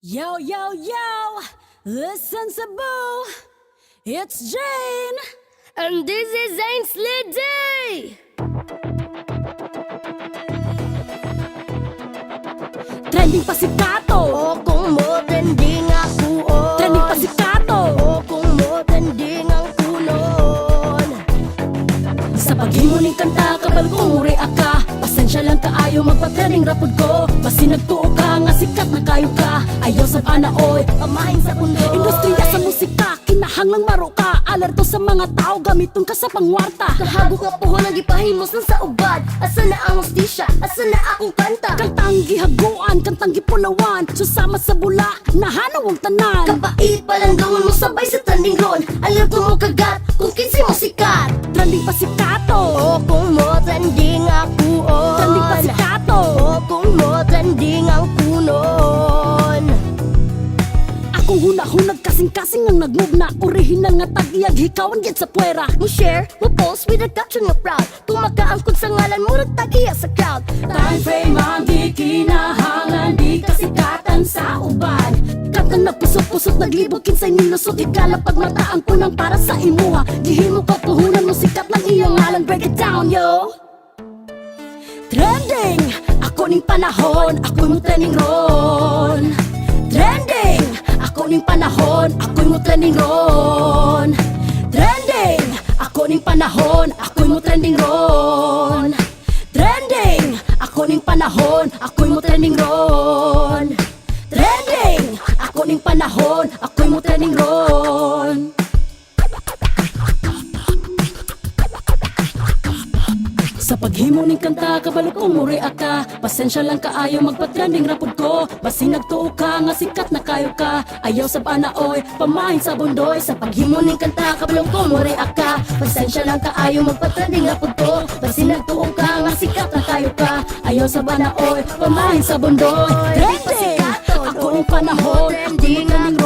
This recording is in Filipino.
Yo, yo, yo, listen to Boo, it's Jane, And this is Ainsley Day. trending pa si Kato, O kung mo trending ako trending pa si Kato, O kung mo trending ang kunon. sa paghimuning kanta, kabal kong uri ka, pasensya lang kaayo magpa-trending rapod ko, basi nagtuo ka nga sikat na kayo ka, ayaw sa panaoy, Pamahin sa pundo. industriya sa musika, kinahanglang maro ka, alerto sa mga tao, gamiton ka sa pangwarta. Kahagok nga puhon ang gipahimos ng sa ubad. Asa na ang hostisya? Asa na akong kanta? Kantang gihaguan, kantang gipulawan, susama sa bula, nahanaw ang tanan. Kapait palang gawin mo sabay sa trending ron. Alam ko mo kagat kung kinsi mo sikat. Trending pa si Kato, O kung mo trending ako trending pa si Kato. O kung mo trending ang kunon. Akong hunahunag kasing-kasing ang nagmugna, original nga tag-iyag hikawan gid sa puwera. Mo share, mo post with a caption nga proud. Kung makaangkod sa ngalan mo, nagtagiya sa crowd. Time frame ang di kinahanglan, di kasikatan sa uban. Kantang nagpusot-pusot, naglibot kinsay nilusot, ikalapag mata ang kunang para sa imuha. Gihimo ka puhunan mo, sikat lang iyang ngalan, break it down yo. Trending, ako ning panahon, ako'y mo trending ron. Trending, ako ning panahon, ako'y mo trending ron. Trending, ako ning panahon, ako'y mo trending ron. Trending, ako ning panahon, ako'y mo trending ron. Trending, ako ning panahon, ako'y mo trending ron. Sa paghimo ning kanta, kabalo kong muri ka, pasensya lang kaayo magpa-trending rapod ko, basi nagtuo ka nga sikat na kayo ka, ayaw sa panaoy, pamahin sa bundoy. Sa paghimo ning kanta, kabalo kong muri ka, pasensya lang kaayo magpa-trending rapod ko, basi nagtuo ka nga sikat na kayo ka, ayaw sa panaoy, pamahin sa bundoy. Trending, ako ning panahon, ako ning trending